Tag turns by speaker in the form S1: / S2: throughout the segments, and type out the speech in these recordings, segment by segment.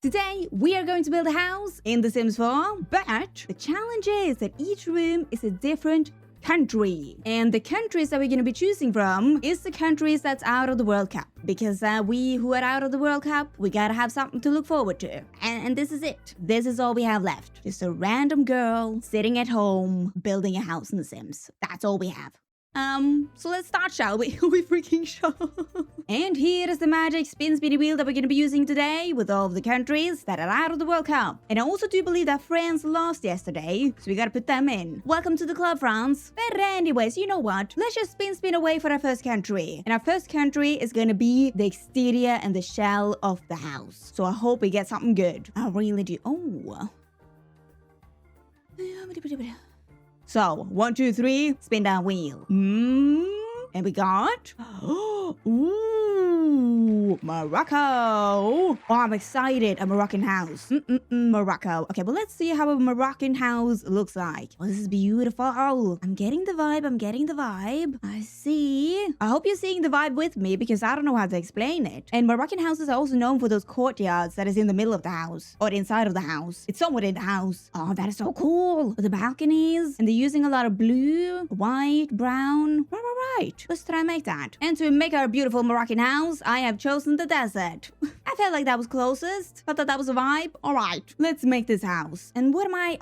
S1: Today, we are going to build a house in The Sims 4, but the challenge is that each room is a different country. And the countries that we're going to be choosing from is the countries that's out of the World Cup. Because we who are out of the World Cup, we gotta have something to look forward to. And this is it. This is all we have left. Just a random girl sitting at home building a house in The Sims. That's all we have. So let's start, shall we? We freaking shall. And here is the magic spinny wheel that we're going to be using today with all of the countries that are out of the World Cup. And I also do believe that France lost yesterday, so we gotta put them in. Welcome to the club, France. But anyways, you know what? Let's just spin away for our first country. And our first country is going to be the exterior and the shell of the house. So I hope we get something good. I really do. Oh. So, 1, 2, 3, spin that wheel. And we got... Ooh, Morocco. Oh, I'm excited. A Moroccan house. Morocco. Okay, well, let's see how a Moroccan house looks like. Oh, this is beautiful. I'm getting the vibe. I see. I hope you're seeing the vibe with me because I don't know how to explain it. And Moroccan houses are also known for those courtyards that is in the middle of the house or inside of the house. It's somewhere in the house. Oh, that is so cool. The balconies. And they're using a lot of blue, white, brown. Right. Let's try and make that. And to make our beautiful Moroccan house, I have chosen the desert. I felt like that was closest. I thought that was a vibe. All right, let's make this house. And what am I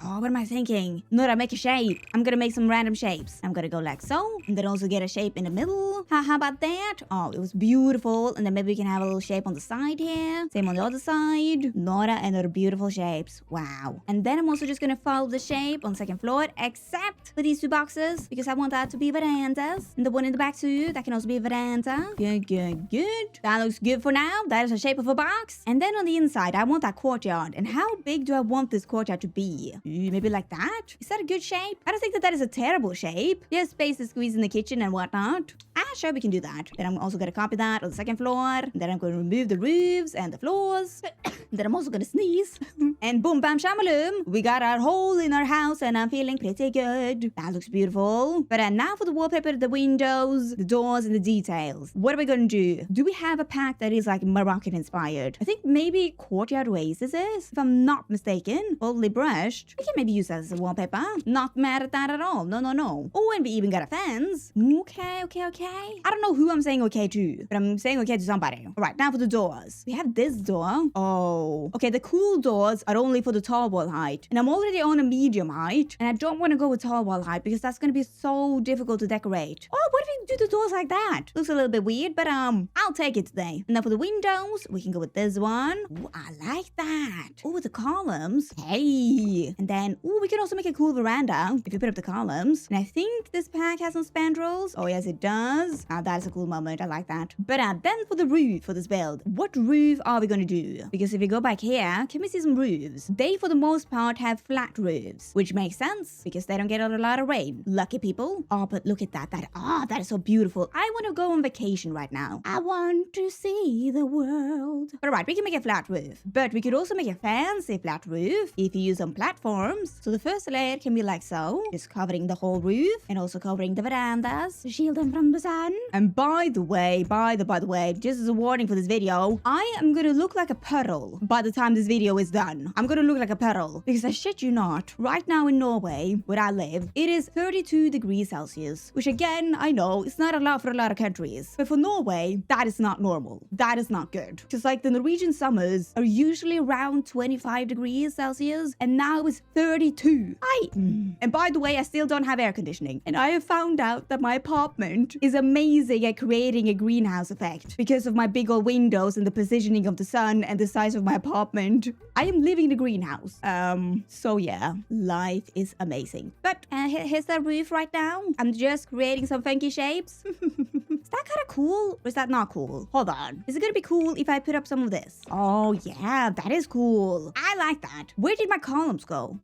S1: thinking? Nora, make a shape. I'm gonna make some random shapes. I'm gonna go like so, and then also get a shape in the middle. How about that? Oh, it was beautiful. And then maybe we can have a little shape on the side here. Same on the other side. Nora and her beautiful shapes. Wow. And then I'm also just gonna follow the shape on the second floor, except for these 2 boxes, because I want that to be verandas. And the one in the back too, that can also be a veranda. Good. That looks good for now. That is the shape of a box. And then on the inside, I want that courtyard. And how big do I want this courtyard to be? Maybe like that? Is that a good shape? I don't think that is a terrible shape. There's space to squeeze in the kitchen and whatnot. Sure, we can do that. Then I'm also going to copy that on the second floor. And then I'm going to remove the roofs and the floors. Then I'm also going to sneeze. And boom, bam, shamalum. We got our hole in our house and I'm feeling pretty good. That looks beautiful. But now for the wallpaper, the windows, the doors, and the details. What are we going to do? Do we have a pack that is like Moroccan inspired? I think maybe Courtyard Oasis is, if I'm not mistaken. Boldly brushed. We can maybe use that as a wallpaper. Not mad at that at all. No. Oh, and we even got a fence. Okay. I don't know who I'm saying okay to, but I'm saying okay to somebody. All right, now for the doors. We have this door. Oh, okay. The cool doors are only for the tall wall height, and I'm already on a medium height, and I don't want to go with tall wall height because that's going to be so difficult to decorate. Oh, what if we do the doors like that? Looks a little bit weird, but I'll take it today. And now for the windows, we can go with this one. Ooh, I like that. Oh, with the columns. Hey. And then, we can also make a cool veranda if you put up the columns. And I think this pack has some spandrels. Oh, yes, it does. That's a cool moment. I like that. But then for the roof for this build, what roof are we going to do? Because if we go back here, can we see some roofs? They, for the most part, have flat roofs, which makes sense because they don't get a lot of rain. Lucky people. Oh, but look at that. That is so beautiful. I want to go on vacation right now. I want to see the world. All right, we can make a flat roof, but we could also make a fancy flat roof if you use some platforms. So the first layer can be like so, just covering the whole roof and also covering the verandas to shield them from the sun. And by the way, just as a warning for this video, I am gonna look like a puddle by the time this video is done. I'm gonna look like a puddle because I shit you not, right now in Norway, where I live, it is 32 degrees Celsius, which again, I know it's not a lot for a lot of countries, but for Norway, that is not normal. That is not good. Just like the Norwegian summers are usually around 25 degrees Celsius, and now it's 32. And by the way, I still don't have air conditioning, and I have found out that my apartment is amazing at creating a greenhouse effect because of my big old windows and the positioning of the sun and the size of my apartment. I am living in a greenhouse. So yeah, life is amazing. But here's the roof right now. I'm just creating some funky shapes. Is that kind of cool or is that not cool? Hold on. Is it gonna be cool if I put up some of this? Oh yeah, that is cool. I like that. Where did my columns go?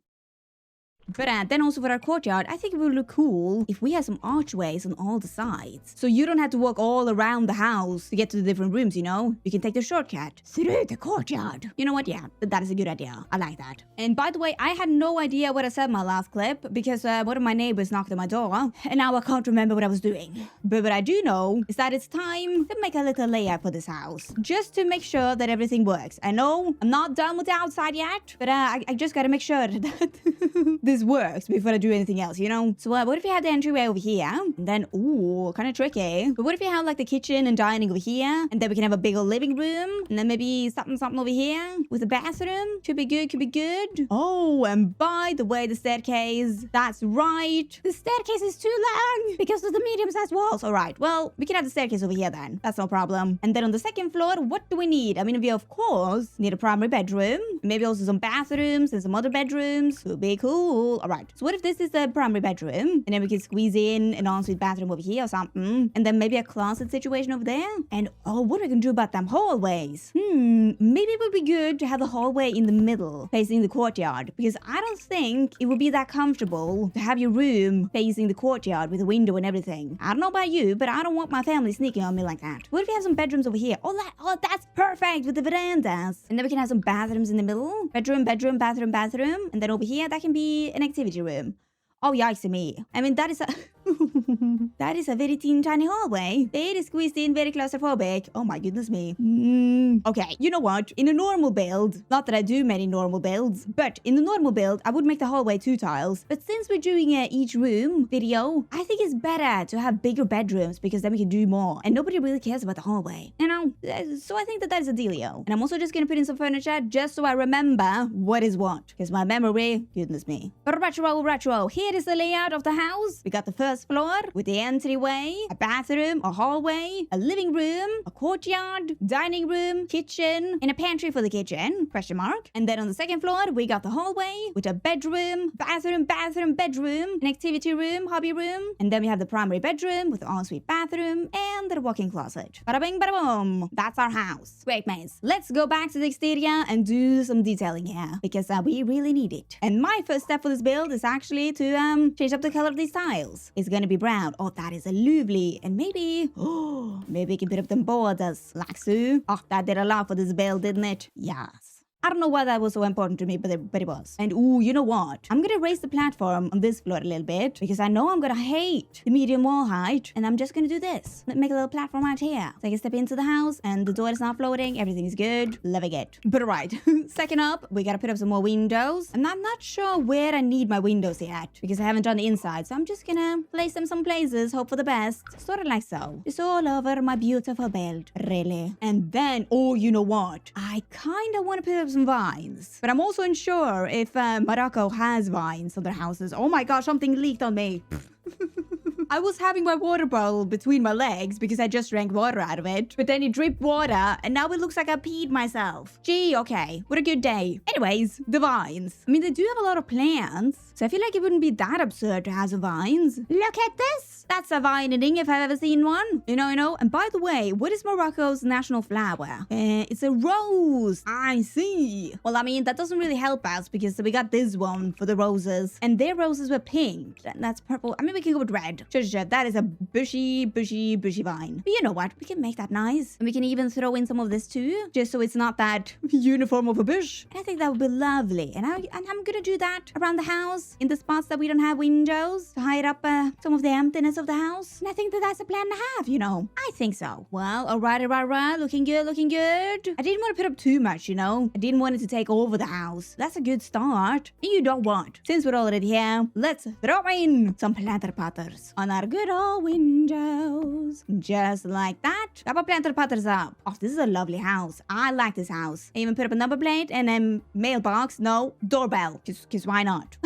S1: But then also for our courtyard, I think it would look cool if we had some archways on all the sides. So you don't have to walk all around the house to get to the different rooms, you know? You can take the shortcut through the courtyard. You know what? Yeah, that is a good idea. I like that. And by the way, I had no idea what I said in my last clip because one of my neighbors knocked on my door and now I can't remember what I was doing. But what I do know is that it's time to make a little layout for this house just to make sure that everything works. I know I'm not done with the outside yet, but I just gotta make sure that this works before I do anything else, you know? So what if you had the entryway over here? And then, ooh, kind of tricky. But what if you have like the kitchen and dining over here? And then we can have a bigger living room. And then maybe something over here with a bathroom. Could be good, could be good. Oh, and by the way, the staircase. That's right. The staircase is too long because of the medium-sized walls. All right, well, we can have the staircase over here then. That's no problem. And then on the second floor, what do we need? I mean, we of course need a primary bedroom. Maybe also some bathrooms and some other bedrooms. Could be cool. All right. So what if this is the primary bedroom? And then we can squeeze in an ensuite bathroom over here or something. And then maybe a closet situation over there. And oh, what are we gonna do about them hallways? Maybe it would be good to have the hallway in the middle facing the courtyard. Because I don't think it would be that comfortable to have your room facing the courtyard with a window and everything. I don't know about you, but I don't want my family sneaking on me like that. What if we have some bedrooms over here? Oh, that's perfect with the verandas. And then we can have some bathrooms in the middle. Bedroom, bedroom, bathroom, bathroom. And then over here, that can be an activity room. Oh, yikes me. I mean, that is a... that is a very teeny tiny hallway. Very squeezed in, very claustrophobic. Oh my goodness me. Okay, you know what? In a normal build, not that I do many normal builds, but in the normal build, I would make the hallway 2 tiles. But since we're doing a each room video, I think it's better to have bigger bedrooms because then we can do more. And nobody really cares about the hallway. You know? So I think that is a dealio. And I'm also just gonna put in some furniture just so I remember what is what. Because my memory, goodness me. But retro. Here is the layout of the house. We got the first floor with the entryway, a bathroom, a hallway, a living room, a courtyard, dining room, kitchen, and a pantry for the kitchen, question mark. And then on the second floor, we got the hallway with a bedroom, bathroom, bedroom, an activity room, hobby room. And then we have the primary bedroom with an ensuite bathroom and the walk-in closet. Bada bing, bada boom. That's our house. Great, mates. Let's go back to the exterior and do some detailing here because we really need it. And my first step for this build is actually to change up the color of these tiles. It's gonna be brown. Oh, that is a lovely. And maybe we can put up them borders like so. Oh, that did a lot for this build, didn't it? Yes. I don't know why that was so important to me, but it was. And ooh, you know what? I'm gonna raise the platform on this floor a little bit because I know I'm gonna hate the medium wall height. And I'm just gonna do this. Make a little platform out here. So I can step into the house and the door is not floating. Everything is good. Loving it. But alright. Second up, we gotta put up some more windows. And I'm not sure where I need my windows yet because I haven't done the inside. So I'm just gonna place them some places, hope for the best. Sort of like so. Just all over my beautiful build. Really. And then, oh, you know what? I kinda wanna put up some vines, but I'm also unsure if Morocco has vines on their houses. Oh my gosh, something leaked on me. I was having my water bowl between my legs because I just drank water out of it, but then it dripped water and now it looks like I peed myself. Gee, okay, what a good day. Anyways, the vines. I mean, they do have a lot of plants, so I feel like it wouldn't be that absurd to have some vines. Look at this. That's a vining if I've ever seen one. You know. And by the way, what is Morocco's national flower? It's a rose. I see. Well, I mean, that doesn't really help us because we got this one for the roses and their roses were pink. That's purple. I mean, we can go with red. Sure. That is a bushy vine. But you know what? We can make that nice. And we can even throw in some of this too, just so it's not that uniform of a bush. And I think that would be lovely. And I'm gonna do that around the house in the spots that we don't have windows to hide up some of the emptiness of the house. And I think that's a plan to have, you know. I think so. Well, all right. Looking good. I didn't want to put up too much, you know. I didn't want it to take over the house. That's a good start. And you don't want. Since we're already here, let's throw in some planter potters on our good old windows. Just like that. Got my planter potters up. Oh, this is a lovely house. I like this house. I even put up a number plate and a mailbox. No, doorbell. Because why not?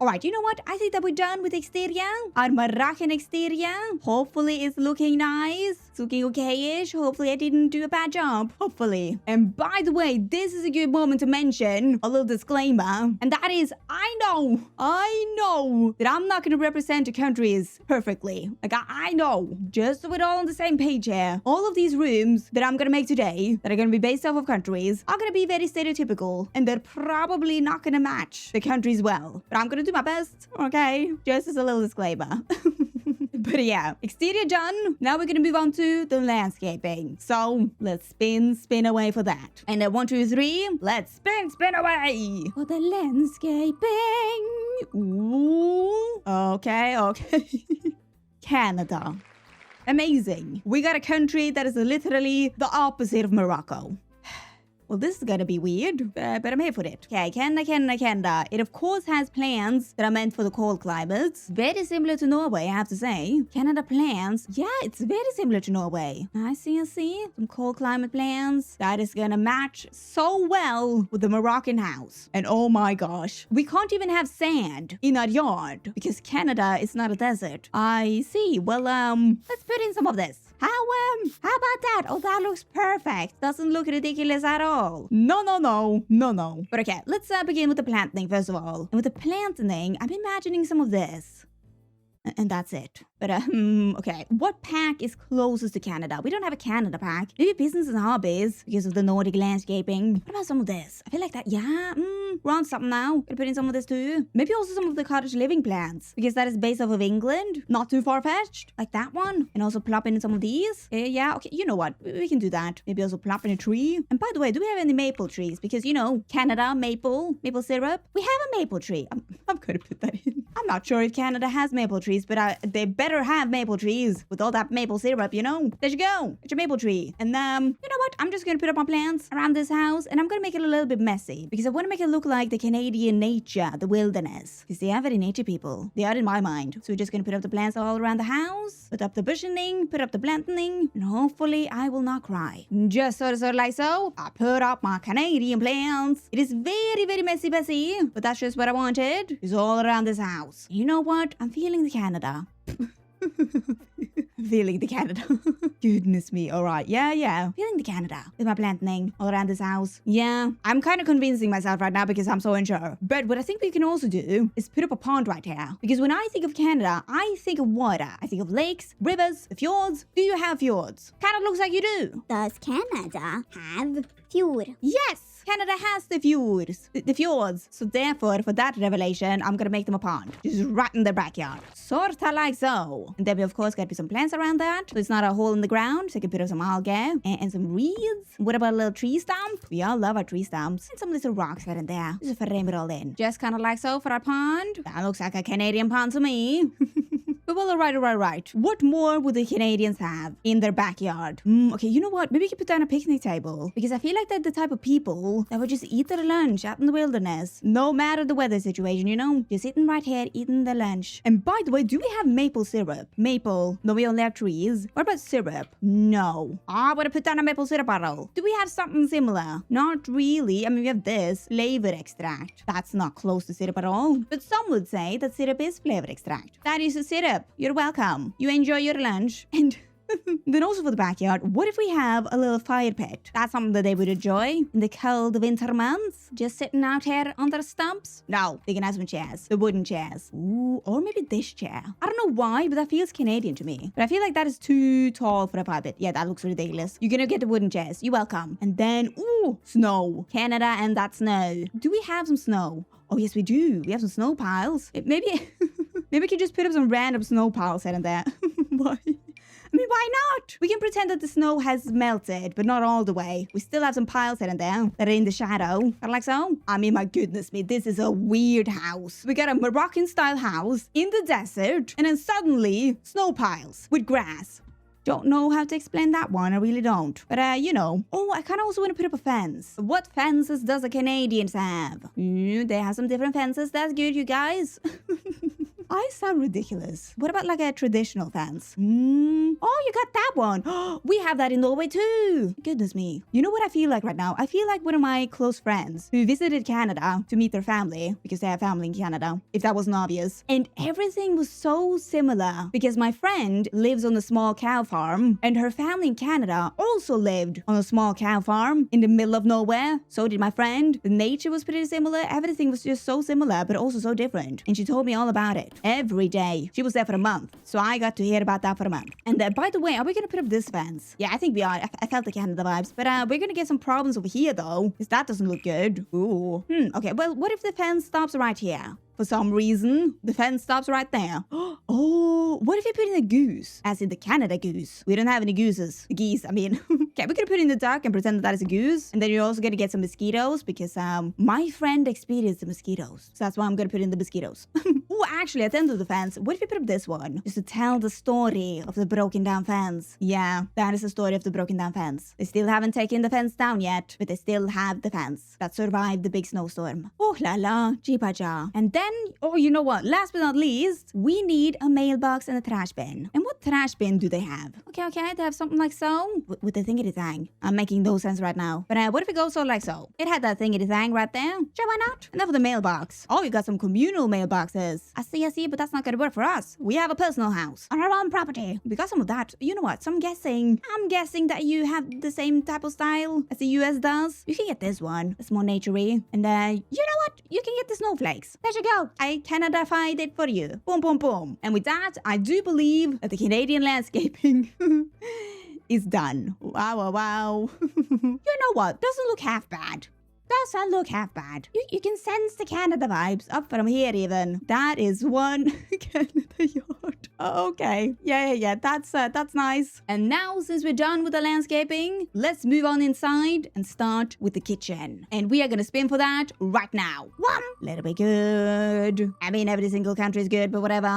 S1: Alright, you know what? I think that we're done with the exterior. Our Moroccan exterior. Hopefully it's looking nice. It's looking okay-ish. Hopefully I didn't do a bad job. Hopefully. And by the way, this is a good moment to mention a little disclaimer. And that is, I know that I'm not going to represent the countries perfectly. Like, I know, just so we're all on the same page here, all of these rooms that I'm gonna make today, that are gonna be based off of countries, are gonna be very stereotypical, and they're probably not gonna match the countries well. But I'm gonna do my best, okay? Just as a little disclaimer. But yeah, exterior done. Now we're gonna move on to the landscaping. So let's spin away for that. And at 1, 2, 3, let's spin away for the landscaping. Ooh. Okay. Canada. Amazing. We got a country that is literally the opposite of Morocco. Well, this is gonna be weird, but I'm here for it. Okay, Canada. It of course has plants that are meant for the cold climates. Very similar to Norway, I have to say. Canada plants, yeah, it's very similar to Norway. I see. Some cold climate plants. That is gonna match so well with the Moroccan house. And oh my gosh, we can't even have sand in our yard because Canada is not a desert. I see. Well, let's put in some of this. How about that? Oh, that looks perfect. Doesn't look ridiculous at all. No. But okay, let's begin with the planting first of all. And with the planting, I'm imagining some of this. And that's it. But, okay. What pack is closest to Canada? We don't have a Canada pack. Maybe business and hobbies because of the Nordic landscaping. What about some of this? I feel like that, yeah, we're on something now. Gonna put in some of this too. Maybe also some of the cottage living plants because that is based off of England. Not too far-fetched. Like that one. And also plop in some of these. Yeah, okay, you know what? We can do that. Maybe also plop in a tree. And by the way, do we have any maple trees? Because, you know, Canada, maple syrup. We have a maple tree. I'm gonna put that in. I'm not sure if Canada has maple trees, but they better have maple trees with all that maple syrup, you know? There you go. It's your maple tree. And, you know what? I'm just gonna put up my plants around this house and I'm gonna make it a little bit messy because I want to make it look like the Canadian nature, the wilderness. Because they are very nature people. They are in my mind. So we're just gonna put up the plants all around the house, put up the bushing, put up the planting, and hopefully I will not cry. Just sort of like so, I put up my Canadian plants. It is very, very messy, but that's just what I wanted. It's all around this house. You know what? I'm feeling the Canada. Feeling the Canada. Goodness me. All right. Yeah. Feeling the Canada with my planting all around this house. Yeah. I'm kind of convincing myself right now because I'm so unsure. But what I think we can also do is put up a pond right here. Because when I think of Canada, I think of water. I think of lakes, rivers, fjords. Do you have fjords? Kind of looks like you do.
S2: Does Canada have fjord?
S1: Yes. Canada has the fjords. So therefore, for that revelation, I'm gonna make them a pond. Just right in the backyard. Sorta like so. And then we of course gotta put some plants around that. So it's not a hole in the ground. So I can put up some algae and some reeds. What about a little tree stump? We all love our tree stumps. And some little rocks right in there. Just to frame it all in. Just kind of like so for our pond. That looks like a Canadian pond to me. But well, alright. What more would the Canadians have in their backyard? Okay, you know what? Maybe we can put down a picnic table. Because I feel like they're the type of people that would just eat their lunch out in the wilderness. No matter the weather situation, you know? Just sitting right here, eating their lunch. And by the way, do we have maple syrup? Maple. No, we only have trees. What about syrup? No. I would have put down a maple syrup bottle. Do we have something similar? Not really. I mean, we have this. Flavor extract. That's not close to syrup at all. But some would say that syrup is flavor extract. That is a syrup. You're welcome. You enjoy your lunch. And then also for the backyard, what if we have a little fire pit? That's something that they would enjoy in the cold winter months. Just sitting out here under stumps. No, they can have some chairs. The wooden chairs. Ooh, or maybe this chair. I don't know why, but that feels Canadian to me. But I feel like that is too tall for a fire pit. Yeah, that looks ridiculous. You're gonna get the wooden chairs. You're welcome. And then, ooh, snow. Canada and that snow. Do we have some snow? Oh, yes, we do. We have some snow piles. Maybe we can just put up some random snow piles here and there. Why? I mean, why not? We can pretend that the snow has melted, but not all the way. We still have some piles here and there that are in the shadow. Kind of like so. I mean, my goodness me, this is a weird house. We got a Moroccan-style house in the desert, and then suddenly, snow piles with grass. Don't know how to explain that one, I really don't. But, you know. Oh, I kind of also want to put up a fence. What fences does the Canadians have? They have some different fences. That's good, you guys. I sound ridiculous. What about like a traditional fence? Oh, you got that one. We have that in Norway too. Goodness me. You know what I feel like right now? I feel like one of my close friends who visited Canada to meet their family because they have family in Canada, if that wasn't obvious. And everything was so similar because my friend lives on a small cow farm and her family in Canada also lived on a small cow farm in the middle of nowhere. So did my friend. The nature was pretty similar. Everything was just so similar, but also so different. And she told me all about it. every day. She was there for a month. So I got to hear about that for a month. And by the way, are we going to put up this fence? Yeah, I think we are. I felt the Canada vibes. But we're going to get some problems over here, though. Because that doesn't look good. Ooh. Okay, well, what if the fence stops right here? For some reason, the fence stops right there. Oh, what if we put in a goose? As in the Canada goose. We don't have any gooses. Geese, I mean. Okay, we're gonna put in the duck and pretend that is a goose. And then you're also gonna get some mosquitoes because my friend experienced the mosquitoes. So that's why I'm gonna put in the mosquitoes. Oh, actually, at the end of the fence, what if we put up this one? Just to tell the story of the broken down fence. Yeah, that is the story of the broken down fence. They still haven't taken the fence down yet, but they still have the fence that survived the big snowstorm. Oh la la, jeepa-ja. And then, oh, you know what? Last but not least, we need a mailbox and a trash bin. And what trash bin do they have? Okay, they have something like so. With the thingy-thang. I'm making no sense right now. But what if it goes so like so? It had that thingy-thang right there. Sure, why not? Enough of the mailbox. Oh, you got some communal mailboxes. I see, but that's not gonna work for us. We have a personal house on our own property. We got some of that. You know what? So I'm guessing that you have the same type of style as the US does. You can get this one. It's more naturey. And you know what? You can get the snowflakes. There you go. I Canadified it for you. Boom, boom, boom. And with that, I do believe that the Canadian landscaping is done. Wow. You know what? Doesn't look half bad. Doesn't look half bad. You can sense the Canada vibes up from here even. That is one Canada yard. Okay. Yeah. That's nice. And now, since we're done with the landscaping, let's move on inside and start with the kitchen. And we are gonna spin for that right now. Let it be good. I mean, every single country is good, but whatever.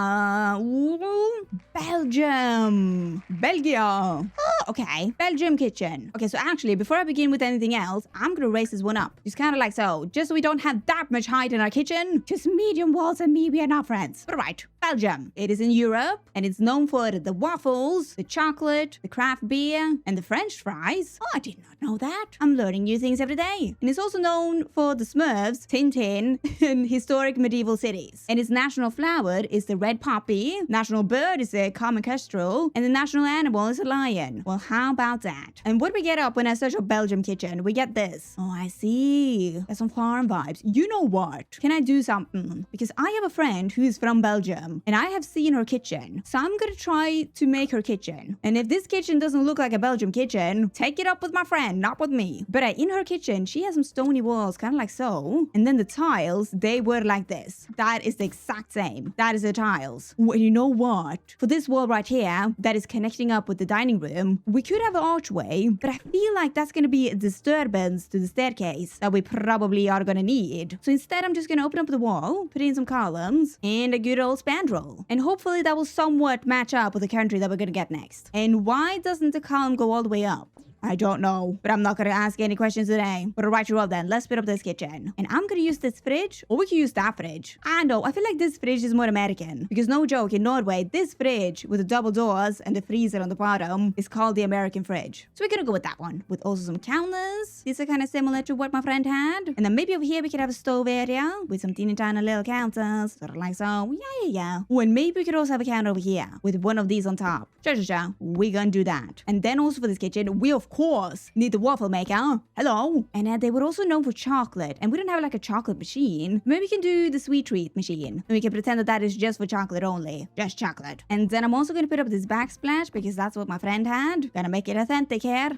S1: Ooh, Belgium. Belgium. Oh, okay. Belgium kitchen. Okay, so actually, before I begin with anything else, I'm gonna raise this one up. Just kind of like so. Just so we don't have that much height in our kitchen. Just medium walls and me, we are not friends. But right, Belgium. It is in Europe, and it's known for the waffles, the chocolate, the craft beer, and the French fries. Oh, I did not know that. I'm learning new things every day. And it's also known for the Smurfs, Tintin, and historic medieval cities. And its national flower is the red poppy, national bird is the common kestrel, and the national animal is a lion. Well, how about that? And what we get up when I search up Belgium kitchen, we get this. Oh, I see. There's some farm vibes. You know what? Can I do something? Because I have a friend who is from Belgium, and I have seen her kitchen. So I'm gonna try to make her kitchen. And if this kitchen doesn't look like a Belgium kitchen, take it up with my friend, not with me. But in her kitchen, she has some stony walls, kind of like so. And then the tiles, they were like this. That is the exact same. That is the tiles. Well, you know what? For this wall right here, that is connecting up with the dining room, we could have an archway, but I feel like that's gonna be a disturbance to the staircase that we probably are gonna need. So instead, I'm just gonna open up the wall, put in some columns, and a good old spandrel. And hopefully that will somewhat match up with the country that we're gonna get next. And why doesn't the column go all the way up? I don't know, but I'm not gonna ask any questions today. But alright, you all then, let's put up this kitchen. And I'm gonna use this fridge, or we can use that fridge. I know, I feel like this fridge is more American. Because no joke, in Norway, this fridge with the double doors and the freezer on the bottom is called the American fridge. So we're gonna go with that one. With also some counters. These are kind of similar to what my friend had. And then maybe over here we could have a stove area with some teeny tiny little counters. Sort of like so. Yeah. Oh, and maybe we could also have a counter over here with one of these on top. Sure. We're gonna do that. And then also for this kitchen, we of course need the waffle maker. Hello. And they were also known for chocolate, and we don't have like a chocolate machine. Maybe we can do the sweet treat machine, and we can pretend that is just for chocolate only. Just chocolate. And then I'm also gonna put up this backsplash because that's what my friend had. Gonna make it authentic here.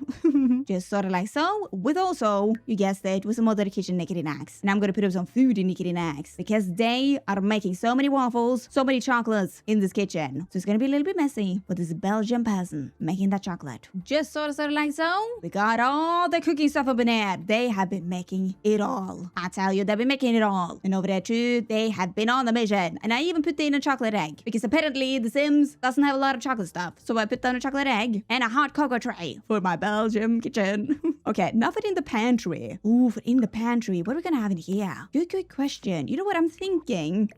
S1: Just sort of like so, with also, you guessed it, with some other kitchen knickety-knacks. And I'm gonna put up some food in knickety-knacks because they are making so many waffles, so many chocolates in this kitchen. So it's gonna be a little bit messy, but this Belgian person making that chocolate. Just sort of like so. We got all the cooking stuff up in there. They have been making it all. I tell you, they've been making it all. And over there too, they have been on the mission. And I even put in a chocolate egg because apparently The Sims doesn't have a lot of chocolate stuff. So I put down a chocolate egg and a hot cocoa tray for my Belgium kitchen. Okay, nothing in the pantry. Ooh, in the pantry, what are we gonna have in here? Good question. You know what I'm thinking?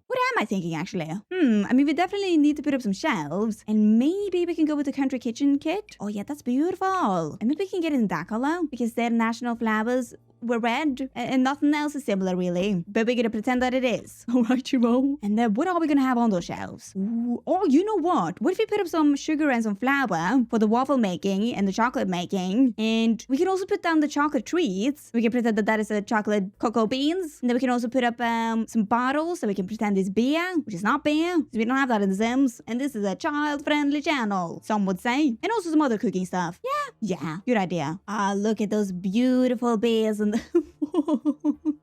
S1: What am I thinking, actually? I mean, we definitely need to put up some shelves. And maybe we can go with the country kitchen kit. Oh, yeah, that's beautiful. And maybe we can get it in that color because their national flowers we're red and nothing else is similar really. But we're gonna pretend that it is. Alright, Chiro. And then what are we gonna have on those shelves? Ooh. Oh, you know what? What if we put up some sugar and some flour for the waffle making and the chocolate making? And we can also put down the chocolate treats. We can pretend that that is a chocolate cocoa beans. And then we can also put up some bottles so we can pretend it's beer, which is not beer. So we don't have that in The Sims. And this is a child-friendly channel, some would say. And also some other cooking stuff. Yeah, good idea. Ah, look at those beautiful beers and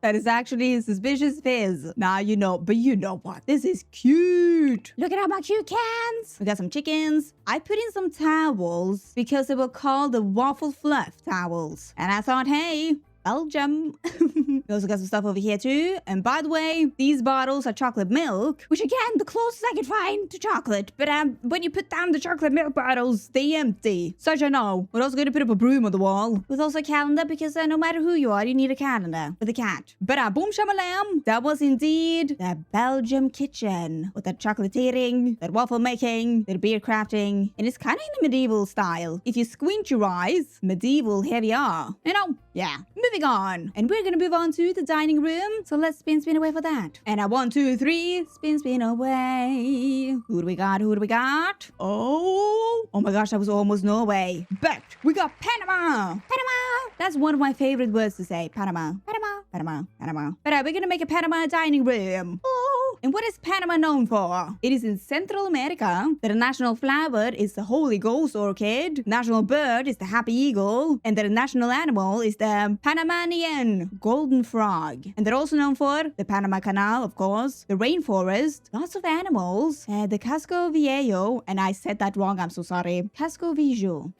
S1: that is actually a suspicious fizz. Nah, you know, but you know what? This is cute. Look at all my cute cans. We got some chickens. I put in some towels because they were called the waffle fluff towels. And I thought, hey, Belgium. We also got some stuff over here too. And by the way, these bottles are chocolate milk, which again, the closest I could find to chocolate. But when you put down the chocolate milk bottles, they empty. Such a no. We're also going to put up a broom on the wall with also a calendar because no matter who you are, you need a calendar with a cat. But boom shamalam, that was indeed the Belgium kitchen with that chocolatiering, that waffle making, that beer crafting. And it's kind of in a medieval style. If you squint your eyes, medieval, here we are. You know, yeah. Moving on. And we're gonna move on to the dining room. So let's spin away for that. And 1, 2, 3, spin away. Who do we got? Who do we got? Oh my gosh, that was almost Norway. But we got Panama. Panama. That's one of my favorite words to say. Panama. Panama. Panama. Panama. But we're gonna make a Panama dining room. Oh. And what is Panama known for? It is in Central America. The national flower is the Holy Ghost orchid. National bird is the happy eagle. And the national animal is the Panamanian golden frog. And they're also known for the Panama Canal, of course, the rainforest, lots of animals, the Casco Viejo, and I said that wrong, I'm so sorry. Casco Viejo.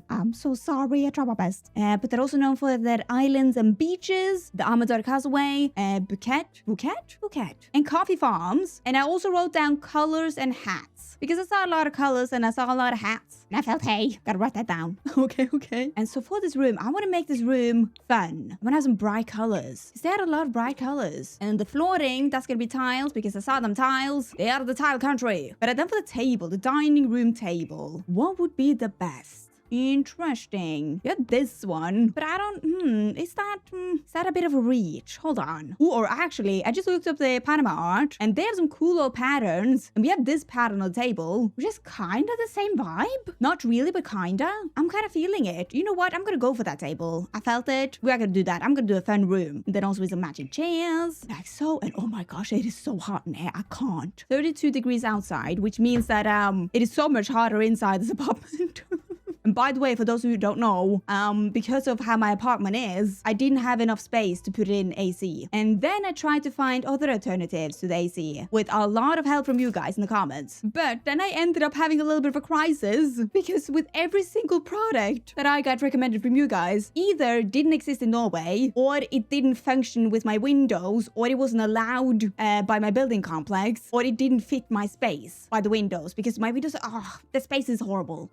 S1: I'm so sorry, I tried my best. But they're also known for their islands and beaches, the Amador Causeway, Bouquet, and coffee farms. And I also wrote down colors and hats because I saw a lot of colors and I saw a lot of hats. And I felt, hey, gotta write that down. Okay. And so for this room, I want to make this room fun. I want to have some bright colors. Is there a lot of bright colors? And the flooring, that's gonna be tiles because I saw them tiles. They are the tile country. But then for the table, the dining room table, what would be the best? Interesting. Yeah, this one. But I don't, is that a bit of a reach? Hold on. Ooh, or actually, I just looked up the Panama art and they have some cool old patterns. And we have this pattern on the table, which is kind of the same vibe. Not really, but kinda. I'm kind of feeling it. You know what? I'm gonna go for that table. I felt it. We are gonna do that. I'm gonna do a fun room. And then also with some matching chairs. Like so. And oh my gosh, it is so hot in here. I can't. 32 degrees outside, which means that it is so much hotter inside this apartment. And by the way, for those who don't know, because of how my apartment is, I didn't have enough space to put in AC. And then I tried to find other alternatives to the AC with a lot of help from you guys in the comments. But then I ended up having a little bit of a crisis because with every single product that I got recommended from you guys, either didn't exist in Norway or it didn't function with my windows or it wasn't allowed by my building complex or it didn't fit my space by the windows because my windows, the space is horrible.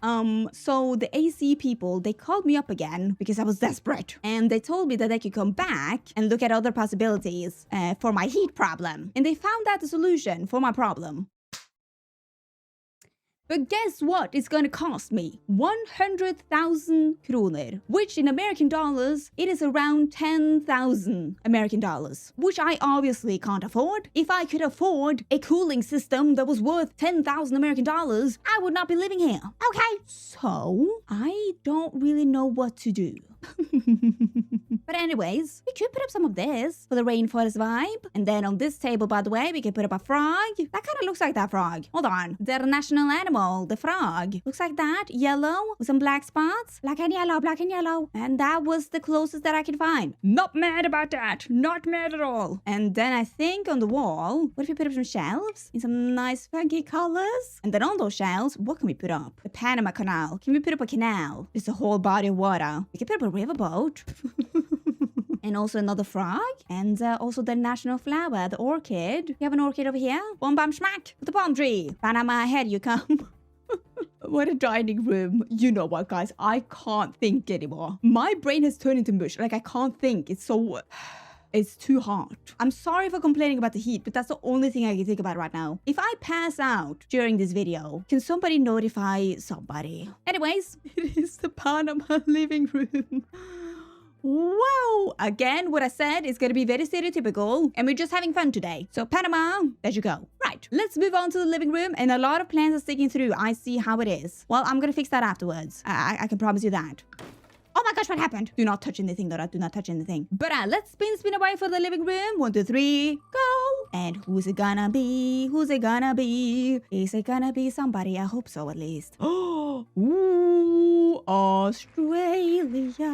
S1: So the AC people, they called me up again because I was desperate. And they told me that they could come back and look at other possibilities for my heat problem. And they found out the solution for my problem. But guess what? It's gonna cost me 100,000 kroner, which in American dollars, it is around 10,000 American dollars, which I obviously can't afford. If I could afford a cooling system that was worth 10,000 American dollars, I would not be living here. Okay, so I don't really know what to do. But anyways, we could put up some of this for the rainforest vibe. And then on this table, by the way, we can put up a frog. That kind of looks like that frog. Hold on. Their national animal, the frog. Looks like that. Yellow with some black spots. Black and yellow, black and yellow. And that was the closest that I could find. Not mad about that. Not mad at all. And then I think on the wall, what if we put up some shelves in some nice funky colors? And then on those shelves, what can we put up? The Panama Canal. Can we put up a canal? It's a whole body of water. We can put up a riverboat. And also another frog. And also the national flower, the orchid. We have an orchid over here. Boom, bam, schmack. With the palm tree. Panama, here you come. What a dining room. You know what, guys? I can't think anymore. My brain has turned into mush. Like, I can't think. It's so... It's too hot. I'm sorry for complaining about the heat, but that's the only thing I can think about right now. If I pass out during this video, can somebody notify somebody? Anyways, it is the Panama living room. Whoa! Again, what I said is going to be very stereotypical, and we're just having fun today. So, Panama, there you go. Right, let's move on to the living room, and a lot of plans are sticking through. I see how it is. Well, I'm going to fix that afterwards. I can promise you that. Oh my gosh, what happened? Do not touch anything, Nora. Do not touch anything. But let's spin away for the living room. 1, 2, 3, go! And who's it gonna be? Who's it gonna be? Is it gonna be somebody? I hope so, at least. Oh, ooh, Australia.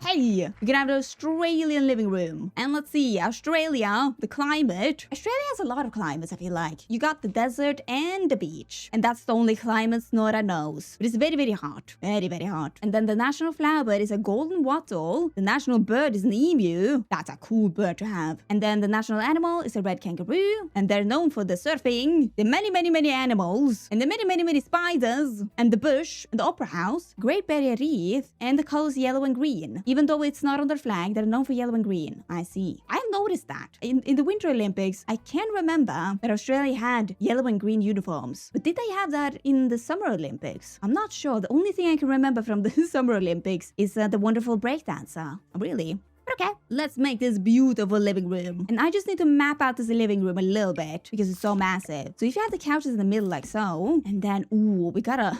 S1: Hey, we can have the Australian living room. And let's see, Australia, the climate. Australia has a lot of climates, I feel like. You got the desert and the beach. And that's the only climates Nora knows. But it's very, very hot. Very, very hot. And then the national flower is a golden wattle. The national bird is an emu. That's a cool bird to have. And then the national animal is a red kangaroo. And they're known for the surfing, the many, many, many animals, and the many, many, many spiders, and the bush, and the opera house, Great Barrier Reef, and the colors yellow and green. Even though it's not on their flag, they're known for yellow and green. I see. I've noticed that. In the Winter Olympics, I can remember that Australia had yellow and green uniforms. But did they have that in the Summer Olympics? I'm not sure. The only thing I can remember from the Summer Olympics is the wonderful breakdancer. Really? Okay, let's make this beautiful living room. And I just need to map out this living room a little bit because it's so massive. So if you have the couches in the middle like so, and then, ooh, we gotta...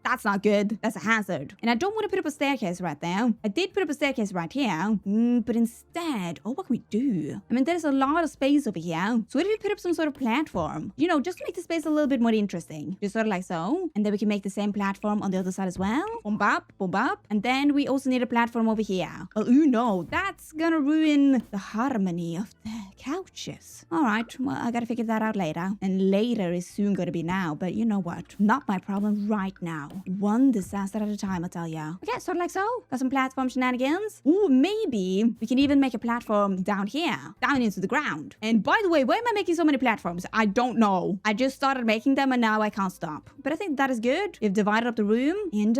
S1: That's not good. That's a hazard. And I don't want to put up a staircase right there. I did put up a staircase right here. But instead, oh, what can we do? I mean, there's a lot of space over here. So what if we put up some sort of platform? You know, just to make the space a little bit more interesting. Just sort of like so. And then we can make the same platform on the other side as well. Boom, bop, boom, bop. And then we also need a platform over here. Well, ooh, no, that's gonna ruin the harmony of the couches. All right, well, I gotta figure that out later. And later is soon gonna be now, but you know what? Not my problem right now. One disaster at a time, I tell ya. Okay, sort of like so. Got some platform shenanigans. Ooh, maybe we can even make a platform down here, down into the ground. And by the way, why am I making so many platforms? I don't know. I just started making them and now I can't stop. But I think that is good. We've divided up the room and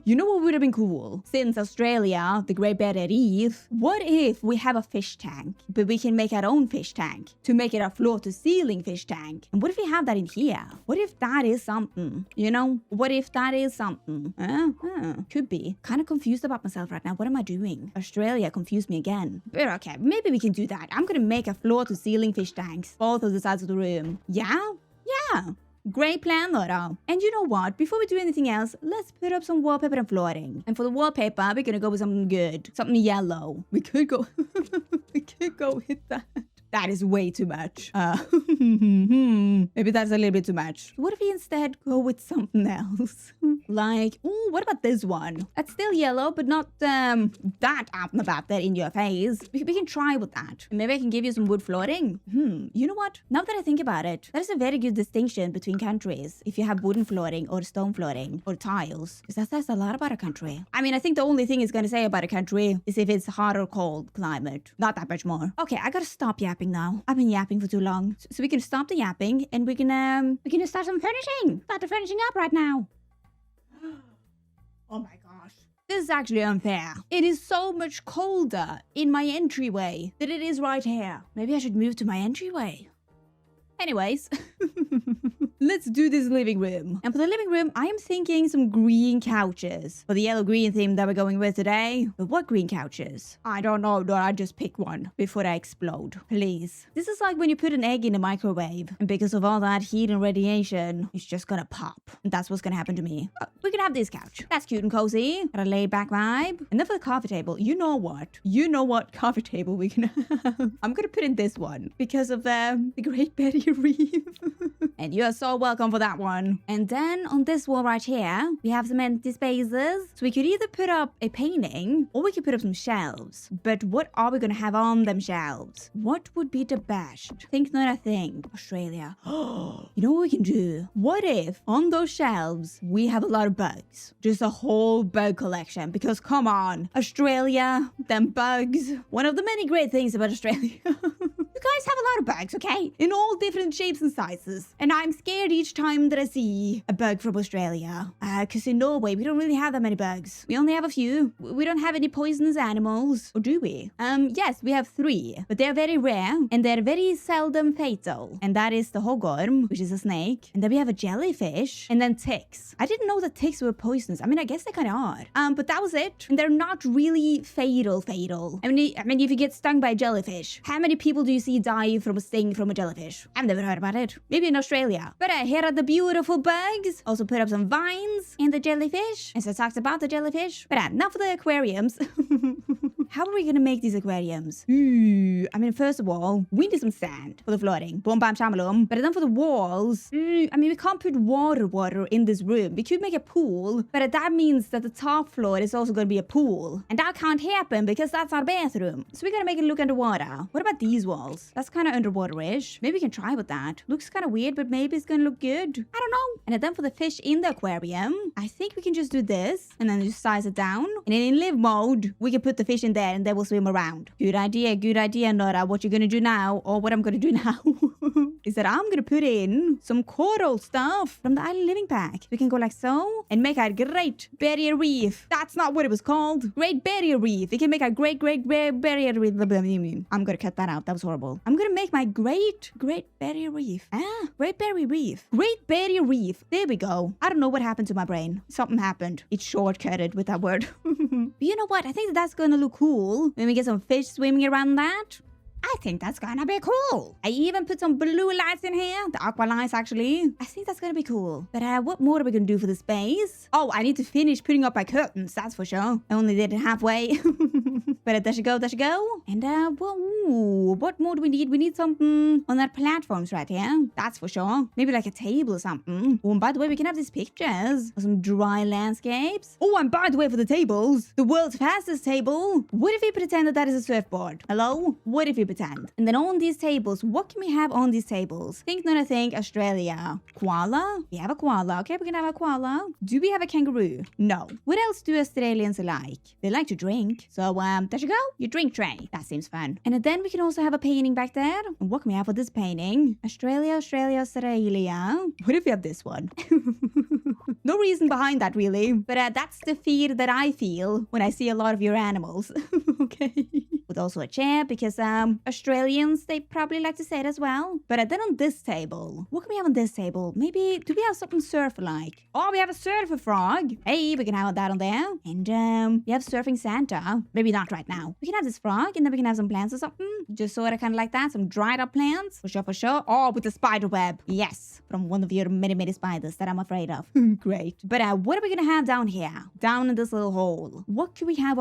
S1: you know what would have been cool? Since Australia, the Great Barrier Reef, what if we have a fish tank, but we can make our own fish tank to make it a floor-to-ceiling fish tank? And what if we have that in here? What if that is something? You know, what if that is something? Could be. Kind of confused about myself right now. What am I doing? Australia confused me again. But okay, maybe we can do that. I'm gonna make a floor-to-ceiling fish tanks, both of the sides of the room. Yeah? Yeah. Great plan, Nora. And you know what? Before we do anything else, let's put up some wallpaper and flooring. And for the wallpaper, we're gonna go with something good. Something yellow. We could go... we could go with that. That is way too much. Maybe that's a little bit too much. What if we instead go with something else? Like, ooh, what about this one? That's still yellow, but not that out and about there in your face. We can try with that. And maybe I can give you some wood flooring. You know what? Now that I think about it, that is a very good distinction between countries. If you have wooden flooring or stone flooring or tiles. Because that says a lot about a country. I mean, I think the only thing it's going to say about a country is if it's hot or cold climate. Not that much more. Okay, I gotta stop yapping now. I've been yapping for too long. So we can stop the yapping and we can start some furnishing. Start the furnishing up right now. Oh my gosh. This is actually unfair. It is so much colder in my entryway than it is right here. Maybe I should move to my entryway. Anyways, let's do this living room. And for the living room, I am thinking some green couches for the yellow-green theme that we're going with today. But what green couches? I don't know, Nora. I just pick one before I explode. Please. This is like when you put an egg in a microwave. And because of all that heat and radiation, it's just gonna pop. And that's what's gonna happen to me. We can have this couch. That's cute and cozy. Got a laid-back vibe. And then for the coffee table, you know what? You know what coffee table we can have. I'm gonna put in this one because of the Great Barrier Reef. And you are so welcome for that one. And then on this wall right here, we have some empty spaces. So we could either put up a painting or we could put up some shelves. But what are we gonna have on them shelves? What would be the best? Think, not a thing. Australia. You know what we can do? What if on those shelves we have a lot of bugs? Just a whole bug collection. Because come on, Australia, them bugs. One of the many great things about Australia. You always have a lot of bugs, okay? In all different shapes and sizes. And I'm scared each time that I see a bug from Australia. Because in Norway, we don't really have that many bugs. We only have a few. We don't have any poisonous animals. Or do we? Yes, we have 3. But they're very rare. And they're very seldom fatal. And that is the hoggorm, which is a snake. And then we have a jellyfish. And then ticks. I didn't know that ticks were poisonous. I mean, I guess they kind of are. But that was it. And they're not really fatal. I mean, if you get stung by a jellyfish, how many people do you see die from a sting from a jellyfish? I've never heard about it. Maybe in Australia. But here are the beautiful bugs. Also put up some vines and the jellyfish. And so I talked about the jellyfish. But now for the aquariums. How are we gonna make these aquariums? I mean, first of all, we need some sand for the flooring. Boom, bam, shamalum. But then for the walls, I mean, we can't put water in this room. We could make a pool, but that means that the top floor is also gonna be a pool. And that can't happen because that's our bathroom. So we gotta make it look underwater. What about these walls? That's kind of underwater-ish. Maybe we can try with that. Looks kind of weird, but maybe it's gonna look good. I don't know. And then for the fish in the aquarium, I think we can just do this and then just size it down. And then in live mode, we can put the fish in there and they will swim around. Good idea, Nora. What you're gonna do now, or what I'm gonna do now, is that I'm gonna put in some coral stuff from the Island Living Pack. We can go like so and make a great barrier reef. That's not what it was called. Great barrier reef. We can make a great barrier reef. I'm gonna cut that out. That was horrible. I'm gonna make my great barrier reef. Great barrier reef. Great barrier reef. There we go. I don't know what happened to my brain. Something happened. It shortcutted with that word. But you know what? I think that's gonna look cool when we get some fish swimming around that. I think that's gonna be cool. I even put some blue lights in here. The aqua lights, actually. I think that's gonna be cool. But what more are we gonna do for the space? Oh, I need to finish putting up my curtains, that's for sure. I only did it halfway. But there she go. And, what more do we need? We need something on our platforms right here. That's for sure. Maybe like a table or something. Oh, and by the way, we can have these pictures of some dry landscapes. Oh, and by the way, for the tables, the world's fastest table. What if we pretend that is a surfboard? Hello? What if we pretend? And then on these tables, what can we have on these tables? Think Australia. Koala? We have a koala. Okay, we can have a koala. Do we have a kangaroo? No. What else do Australians like? They like to drink. So, there you go. Your drink tray. That seems fun. And then we can also have a painting back there. And what can we have for this painting? Australia. What if we have this one? No reason behind that, really. But that's the fear that I feel when I see a lot of your animals. Okay. With also a chair, because Australians, they probably like to say it as well. But then on this table, what can we have on this table? Maybe, do we have something surfer-like? Oh, we have a surfer frog. Hey, we can have that on there. And we have surfing Santa. Maybe not right now. We can have this frog, and then we can have some plants or something. Just sort of kind of like that. Some dried up plants. For sure. Oh, with the spider web. Yes. From one of your many spiders that I'm afraid of. Great. But what are we gonna have down here? Down in this little hole. What can we have?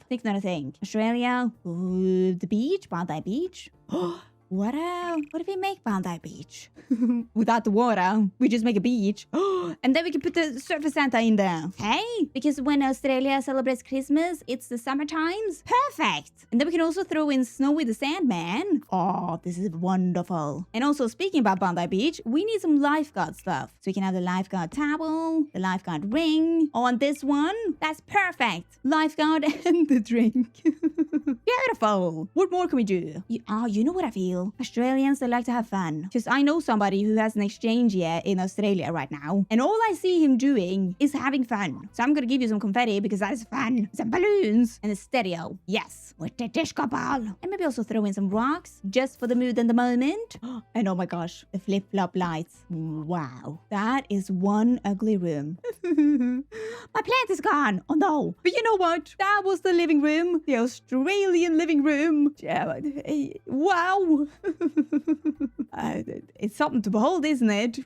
S1: Think another thing. Australia. Ooh, the beach. BuildBuy Beach. What if we make BuildBuy Beach? Without the water, we just make a beach. And then we can put the surfer Santa in there. Hey, because when Australia celebrates Christmas, it's the summer times. Perfect. And then we can also throw in Snowy the Sandman. Oh, this is wonderful. And also, speaking about BuildBuy Beach, we need some lifeguard stuff. So we can have the lifeguard towel, the lifeguard ring. On this one, that's perfect. Lifeguard and the drink. Beautiful. What more can we do? You know what I feel? Australians, they like to have fun. Because I know somebody who has an exchange year in Australia right now. And all I see him doing is having fun. So I'm going to give you some confetti because that is fun. Some balloons. And a stereo. Yes. With the disco ball. And maybe also throw in some rocks. Just for the mood and the moment. And oh my gosh. The flip-flop lights. Wow. That is one ugly room. My plant is gone. Oh no. But you know what? That was the living room. The Australian living room. Wow. It's something to behold, isn't it?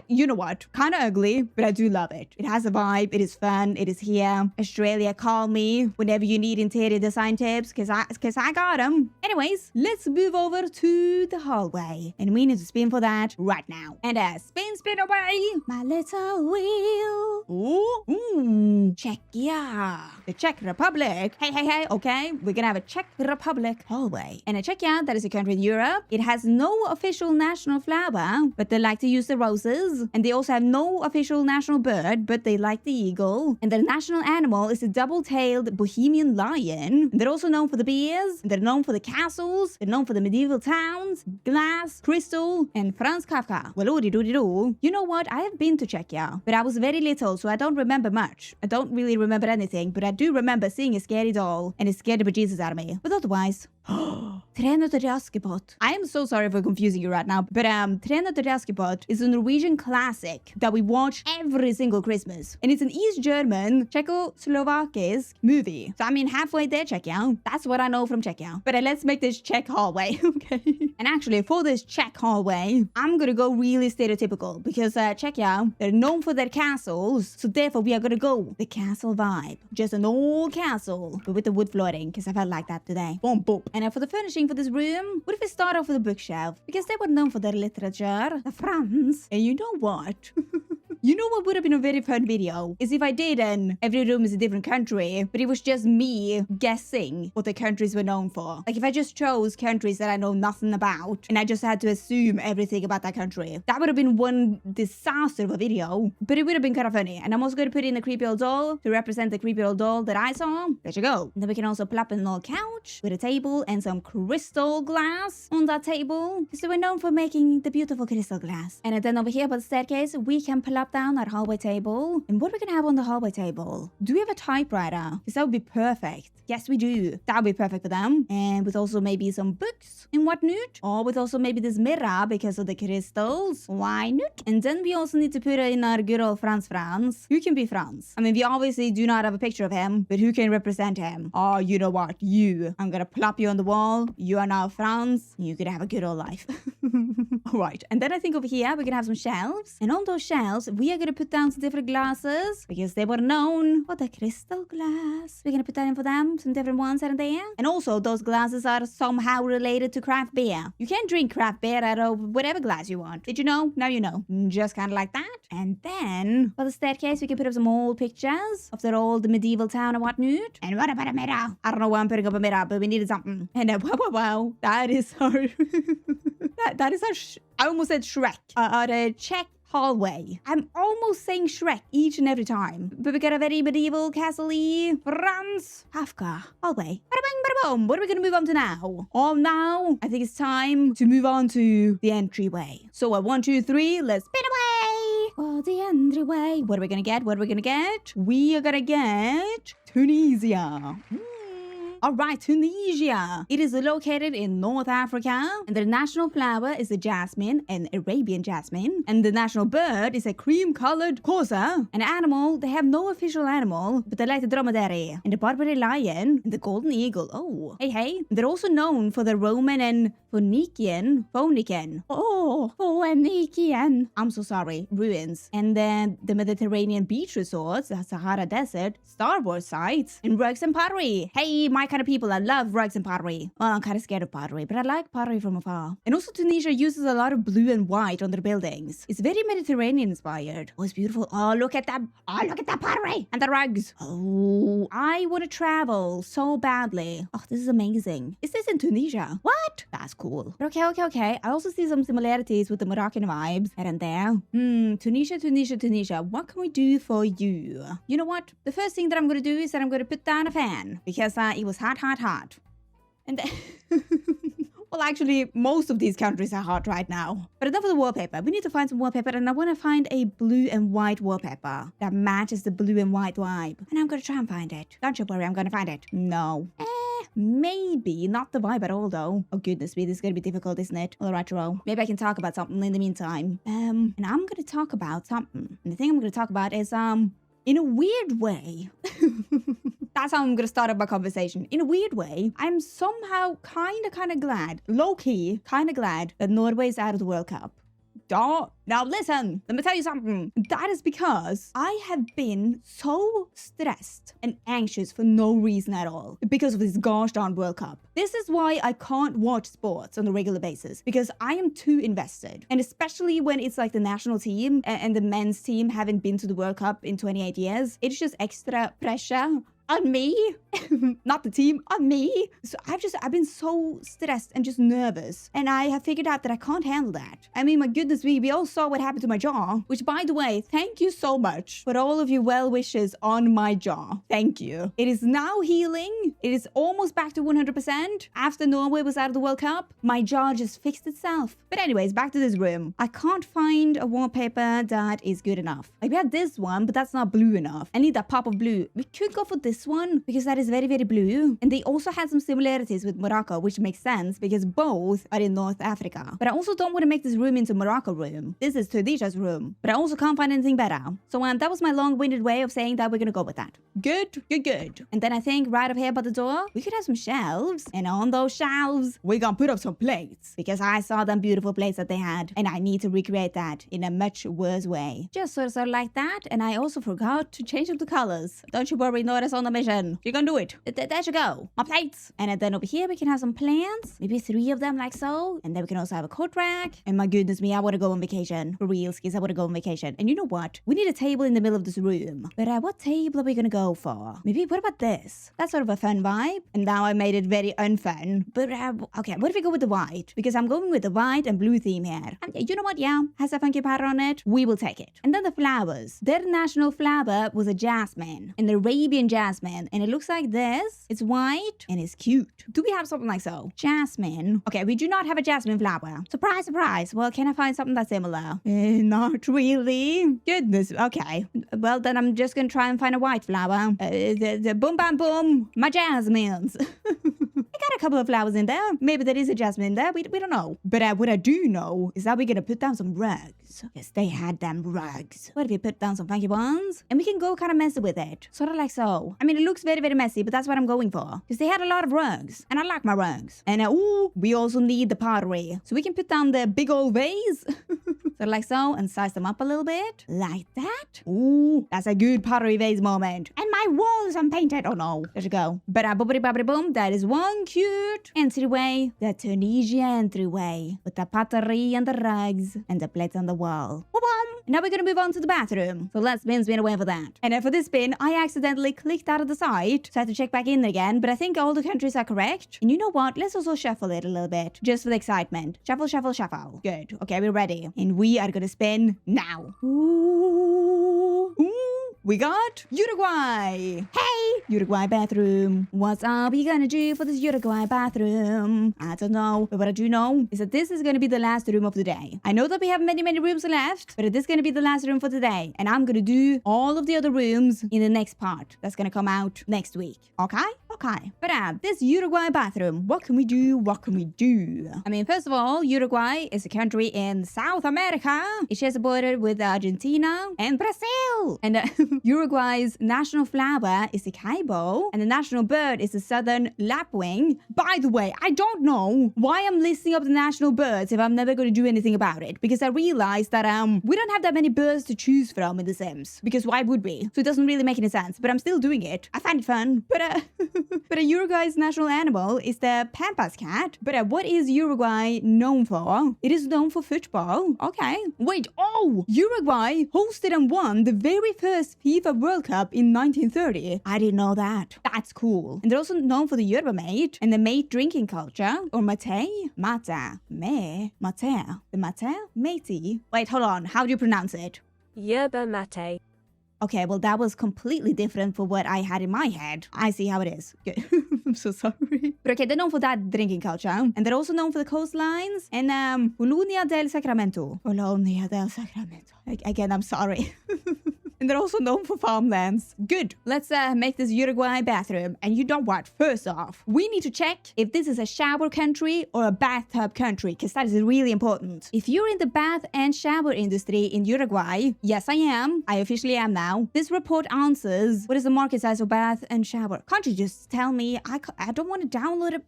S1: You know what? Kind of ugly, but I do love it. It has a vibe. It is fun. It is here. Australia, call me whenever you need interior design tips, because I got them. Anyways, let's move over to the hallway, and we need to spin for that right now. And spin away, my little wheel. Ooh, Czechia, the Czech Republic. Hey. Okay, we're gonna have a Czech Republic hallway, and a Czechia, that is a country in Europe. It has no official national flower, but they like to use the roses. And they also have no official national bird, but they like the eagle. And their national animal is a double-tailed Bohemian lion. And they're also known for the beers. And they're known for the castles. They're known for the medieval towns, glass, crystal, and Franz Kafka. Well, oody-doody-doo. You know what? I have been to Czechia, but I was very little, so I don't remember much. I don't really remember anything, but I do remember seeing a scary doll, and it scared the bejesus out of me. But otherwise... Träna till Askepott. I am so sorry for confusing you right now, but Träna till Askepott is a Norwegian classic that we watch every single Christmas. And it's an East German, Czechoslovakian movie. So I mean, halfway there, Czechia. That's what I know from Czechia. But let's make this Czech hallway, okay? And actually, for this Czech hallway, I'm gonna go really stereotypical because Czechia, they're known for their castles. So therefore, we are gonna go the castle vibe. Just an old castle, but with the wood flooring, because I felt like that today. Boom, boom. And for the furnishing for this room, what if we start off with a bookshelf? Because they were known for their literature, the Franz. And you know what? You know what would have been a very fun video? Is if I did and every room is a different country, but it was just me guessing what the countries were known for. Like if I just chose countries that I know nothing about and I just had to assume everything about that country. That would have been one disaster of a video, but it would have been kind of funny. And I'm also going to put in a creepy old doll to represent the creepy old doll that I saw. There you go. And then we can also plop in an old couch with a table and some crystal glass on that table. Because they were known for making the beautiful crystal glass. And then over here by the staircase, we can plop down our hallway table. And what are we gonna have on the hallway table? Do we have a typewriter? Because that would be perfect. Yes, we do. That would be perfect for them. And with also maybe some books and whatnot. Or with also maybe this mirror because of the crystals. Why not? And then we also need to put in our good old Franz. Who can be Franz? I mean, we obviously do not have a picture of him, but who can represent him? Oh, you know what? You. I'm gonna plop you on the wall. You are now Franz. You could have a good old life. Alright, and then I think over here we're gonna have some shelves. And on those shelves, we are gonna put down some different glasses because they were known for the crystal glass. We're gonna put that in for them, some different ones here and there. And also, those glasses are somehow related to craft beer. You can drink craft beer out of whatever glass you want. Did you know? Now you know. Just kind of like that. And then, for the staircase, we can put up some old pictures of their old medieval town and whatnot. And what about a mirror? I don't know why I'm putting up a mirror, but we needed something. And wow, that is our... that is our... I almost said Shrek. Our Czech hallway. I'm almost saying Shrek each and every time. But we got a very medieval castle-y Franz Kafka hallway. Bada bang, bada boom. What are we going to move on to now? Oh, now I think it's time to move on to the entryway. So 1, 2, 3, let's spin away. Oh, the entryway. What are we going to get? What are we going to get? We are going to get Tunisia. Alright, Tunisia. It is located in North Africa, and their national flower is the jasmine, an Arabian jasmine, and the national bird is a cream-colored corsair. An animal, they have no official animal, but they like the dromedary, and the Barbary lion, and the golden eagle. Oh, hey. They're also known for the Roman and Phoenician. Oh, Phoenician. I'm so sorry. Ruins. And then the Mediterranean beach resorts, the Sahara Desert, Star Wars sites, and rugs and pottery. Hey, my kind of people. I love rugs and pottery. Well, I'm kind of scared of pottery, but I like pottery from afar. And also Tunisia uses a lot of blue and white on their buildings. It's very Mediterranean inspired. Oh, it's beautiful. Oh, look at that. Oh, look at that pottery. And the rugs. Oh, I want to travel so badly. Oh, this is amazing. Is this in Tunisia? What? That's cool. But okay. I also see some similarities with the Moroccan vibes here and there. Tunisia. What can we do for you? You know what? The first thing that I'm going to do is that I'm going to put down a fan because it was hot. And then well, actually, most of these countries are hot right now. But enough of the wallpaper. We need to find some wallpaper, and I want to find a blue and white wallpaper that matches the blue and white vibe. And I'm going to try and find it. Don't you worry, I'm going to find it. No. Maybe. Not the vibe at all, though. Oh, goodness me, this is going to be difficult, isn't it? All right, Ro. Maybe I can talk about something in the meantime. And I'm going to talk about something. And the thing I'm going to talk about is, in a weird way... That's how I'm going to start up my conversation. In a weird way, I'm somehow kind of glad, low-key, kind of glad that Norway is out of the World Cup. Now listen, let me tell you something. That is because I have been so stressed and anxious for no reason at all because of this gosh darn World Cup. This is why I can't watch sports on a regular basis because I am too invested. And especially when it's like the national team and the men's team haven't been to the World Cup in 28 years, it's just extra pressure. On me. Not the team, on me. So I've been so stressed and just nervous. And I have figured out that I can't handle that. I mean, my goodness me, we all saw what happened to my jaw. Which, by the way, thank you so much for all of your well wishes on my jaw. Thank you. It is now healing. It is almost back to 100%. After Norway was out of the World Cup, my jaw just fixed itself. But anyways, back to this room. I can't find a wallpaper that is good enough. Like, we had this one, but that's not blue enough. I need that pop of blue. We could go for this one because that is very, very blue. And they also had some similarities with Morocco, which makes sense because both are in North Africa. But I also don't want to make this room into Morocco room. This is Tudisha's room. But I also can't find anything better. So that was my long-winded way of saying that we're gonna go with that. Good, good, good. And then I think right up here by the door, we could have some shelves. And on those shelves, we're gonna put up some plates. Because I saw them beautiful plates that they had. And I need to recreate that in a much worse way. Just sort of like that. And I also forgot to change up the colors. Don't you worry, Nora's on the mission. You're gonna do it. There you go. My plates. And then over here, we can have some plants. Maybe 3 of them like so. And then we can also have a coat rack. And my goodness me, I want to go on vacation. For real, skis, I want to go on vacation. And you know what? We need a table in the middle of this room. But what table are we gonna go for? Maybe, what about this? That's sort of a fun vibe. And now I made it very unfun. But, okay, what if we go with the white? Because I'm going with the white and blue theme here. And you know what? Yeah, has a funky pattern on it. We will take it. And then the flowers. Their national flower was a jasmine. An Arabian jasmine. And it looks like this. It's white and it's cute. Do we have something like so? Jasmine. Okay, we do not have a jasmine flower. Surprise, surprise. Well, can I find something that's similar? Not really. Goodness. Okay. Well, then I'm just gonna try and find a white flower. The boom, bam, boom. My jasmines. I got a couple of flowers in there. Maybe there is a jasmine in there. We don't know. But what I do know is that we're gonna put down some rugs. Yes, they had them rugs. What if we put down some funky ones? And we can go kind of messy with it. Sort of like so. I mean, it looks very, very messy, but that's what I'm going for. Because they had a lot of rugs. And I like my rugs. And ooh, we also need the pottery. So we can put down the big old vase. Sort of like so. And size them up a little bit. Like that. Ooh, that's a good pottery vase moment. And my walls unpainted. Oh no. There you go. But boobity bobbity boom. That is one cute entryway. The Tunisia entryway. With the pottery and the rugs. And the plates on the wall. Boom. Now we're gonna move on to the bathroom. So let's spin away for that. And then for this spin, I accidentally clicked out of the site. So I had to check back in again. But I think all the countries are correct. And you know what? Let's also shuffle it a little bit. Just for the excitement. Shuffle, shuffle, shuffle. Good. Okay, we're ready. And we are gonna spin now. Ooh. Ooh. We got Uruguay. Hey, Uruguay bathroom. What are we gonna do for this Uruguay bathroom? I don't know. But what I do know is that this is gonna be the last room of the day. I know that we have many, many rooms left, but this is gonna be the last room for today. And I'm gonna do all of the other rooms in the next part. That's gonna come out next week. Okay? Okay. But this Uruguay bathroom, what can we do? What can we do? I mean, first of all, Uruguay is a country in South America. It shares a border with Argentina and Brazil. And Uruguay's national flower is the caibo, and the national bird is the southern lapwing. By the way, I don't know why I'm listing up the national birds if I'm never going to do anything about it, because I realized that we don't have that many birds to choose from in The Sims, because why would we? So it doesn't really make any sense, but I'm still doing it. I find it fun. But Uruguay's national animal is the pampas cat. But what is Uruguay known for? It is known for football. Okay. Wait, oh! Uruguay hosted and won the very first FIFA World Cup in 1930. I didn't know that. That's cool. And they're also known for the yerba mate and the mate drinking culture. Or mate? Mate. Me? Mate. The mate? Matey. Wait, hold on. How do you pronounce it?
S3: Yerba mate.
S1: Okay, well, that was completely different from what I had in my head. I see how it is. Good. I'm so sorry. But okay, they're known for that drinking culture. And they're also known for the coastlines. And Colonia del Sacramento. Colonia del Sacramento. Again, I'm sorry. And they're also known for farmlands. Good. Let's make this Uruguay bathroom. And you know what? First off, we need to check if this is a shower country or a bathtub country, because that is really important. If you're in the bath and shower industry in Uruguay, yes, I am. I officially am now. This report answers what is the market size for bath and shower. Can't you just tell me? I don't want to download it.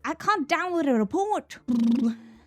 S1: I can't download a report.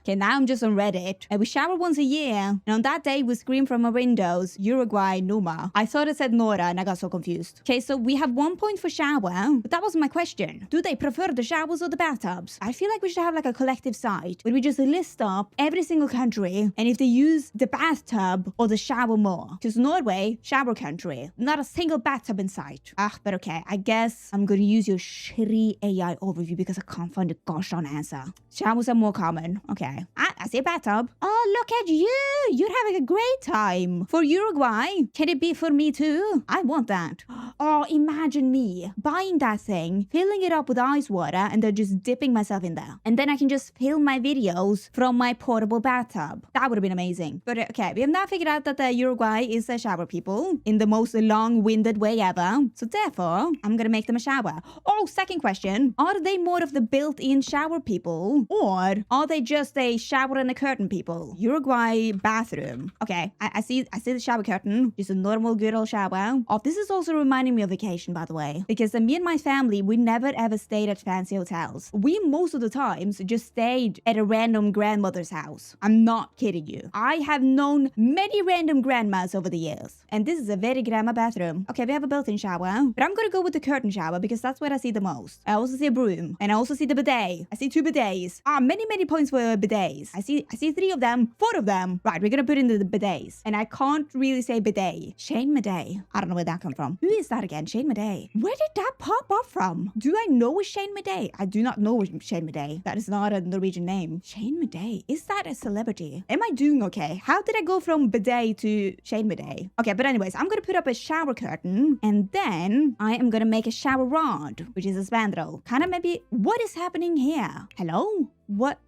S1: Okay, now I'm just on Reddit. We shower once a year. And on that day, we scream from our windows, Uruguay, Noma. I thought it said Nora and I got so confused. Okay, so we have 1 point for shower, but that wasn't my question. Do they prefer the showers or the bathtubs? I feel like we should have like a collective site where we just list up every single country and if they use the bathtub or the shower more. Because Norway, shower country, not a single bathtub in sight. But okay, I guess I'm gonna use your shitty AI overview because I can't find a gosh darn answer. Showers are more common. Okay, I see a bathtub. Oh, look at you! You're having a great time. For Uruguay, can it be for me too? I want that. Oh, imagine me buying that thing, filling it up with ice water, and then just dipping myself in there. And then I can just film my videos from my portable bathtub. That would have been amazing. But okay, we have now figured out that the Uruguay is a shower people in the most long-winded way ever. So therefore, I'm gonna make them a shower. Oh, second question. Are they more of the built-in shower people? Or are they just a shower and a curtain people? Uruguay bathroom. Okay, I see the shower curtain. Just a normal good old shower. Oh, this is also reminding me of vacation, by the way. Because me and my family, we never ever stayed at fancy hotels. We most of the times just stayed at a random grandmother's house. I'm not kidding you. I have known many random grandmas over the years. And this is a very grandma bathroom. Okay, we have a built-in shower. But I'm gonna go with the curtain shower because that's what I see the most. I also see a broom. And I also see the bidet. I see 2 bidets. Many points for bidets. I see 3 of them, 4 of them. Right, we're gonna put in the bidets. And I can't really say bidet. Shane Madej. I don't know where that comes from. Who is that again? Shane Madej. Where did that pop up from? Do I know a Shane Madej? I do not know a Shane Madej. That is not a Norwegian name. Shane Madej. Is that a celebrity? Am I doing okay? How did I go from bidet to Shane Madej? Okay, but anyways, I'm gonna put up a shower curtain and then I am gonna make a shower rod, which is a spandrel. Kind of maybe, what is happening here? Hello? What?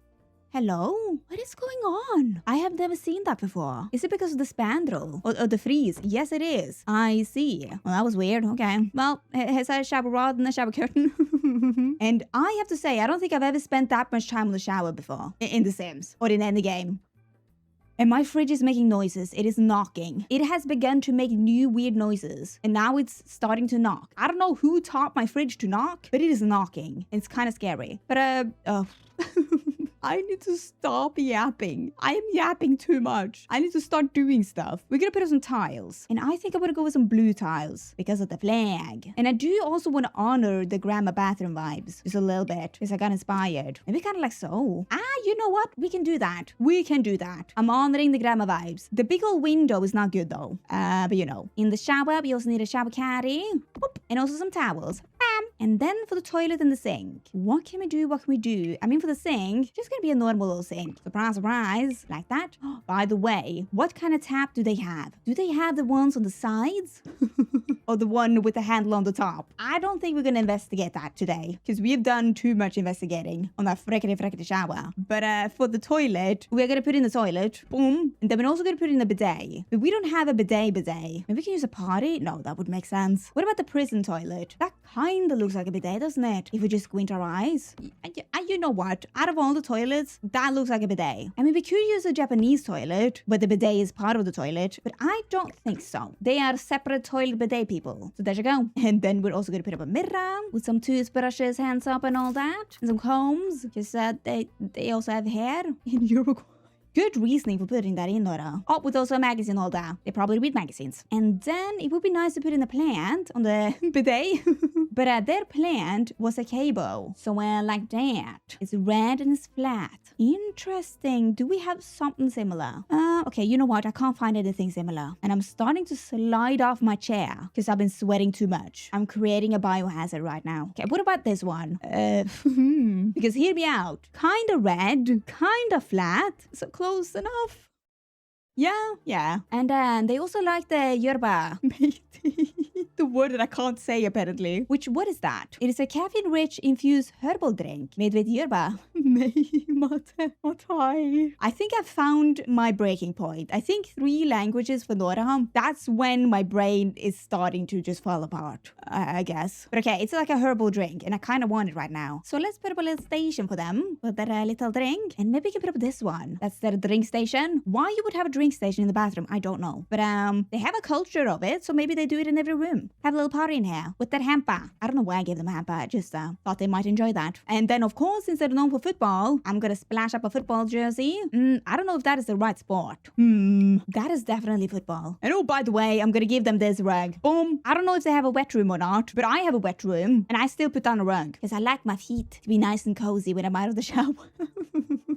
S1: Hello? What is going on? I have never seen that before. Is it because of the spandrel? Or the freeze? Yes, it is. I see. Well, that was weird. Okay. Well, has a shower rod and a shower curtain? And I have to say, I don't think I've ever spent that much time on the shower before. In The Sims. Or in any game. And my fridge is making noises. It is knocking. It has begun to make new weird noises. And now it's starting to knock. I don't know who taught my fridge to knock, but it is knocking. It's kind of scary. But, I need to stop yapping. I am yapping too much. I need to start doing stuff. We're gonna put up some tiles. And I think I'm gonna go with some blue tiles because of the flag. And I do also want to honor the grandma bathroom vibes just a little bit because I got inspired. Maybe kind of like so. You know what? We can do that. We can do that. I'm honoring the grandma vibes. The big old window is not good though. But you know, in the shower, we also need a shower caddy. Boop, and also some towels. Bam. And then for the toilet and the sink. What can we do? What can we do? I mean, for the sink, just gonna be a normal little sink. Surprise, surprise. Like that. By the way, what kind of tap do they have? Do they have the ones on the sides? Or the one with the handle on the top? I don't think we're gonna investigate that today. Because we've done too much investigating on that frickety shower. But for the toilet, we're gonna put in the toilet. Boom. And then we're also gonna put in the bidet. But we don't have a bidet. Maybe we can use a potty? No, that would make sense. What about the prison toilet? That kind of looks like a bidet, doesn't it? If we just squint our eyes. You know what? Out of all the toilets, that looks like a bidet. I mean, we could use a Japanese toilet, where the bidet is part of the toilet, but I don't think so. They are separate toilet bidet people. So there you go. And then we're also going to put up a mirror with some toothbrushes, hands up and all that. And some combs, because they also have hair in Uruguay. Good reasoning for putting that in, Nora. Oh, with also a magazine holder. They probably read magazines. And then it would be nice to put in a plant on the bidet. But their plant was a cable. So like that. It's red and it's flat. Interesting. Do we have something similar? Okay, you know what? I can't find anything similar. And I'm starting to slide off my chair because I've been sweating too much. I'm creating a biohazard right now. Okay, what about this one? Because hear me out. Kind of red, kind of flat. So close enough. Yeah. And then they also like the yerba mate. The word that I can't say apparently. What is that? It is a caffeine-rich infused herbal drink made with yerba. I think I found my breaking point. I think 3 languages for Nora. That's when my brain is starting to just fall apart, I guess. But okay, it's like a herbal drink and I kind of want it right now. So let's put up a little station for them with that little drink. And maybe we can put up this one. That's their drink station. Why you would have a drink station in the bathroom, I don't know. But they have a culture of it, so maybe they do it in every room. Have a little party in here with that hamper. I don't know why I gave them a hamper. I just thought they might enjoy that. And then, of course, since they're known for food football. I'm gonna splash up a football jersey. I don't know if that is the right sport. That is definitely football. And oh, by the way, I'm gonna give them this rug. Boom. I don't know if they have a wet room or not, but I have a wet room, and I still put down a rug because I like my feet to be nice and cozy when I'm out of the shower.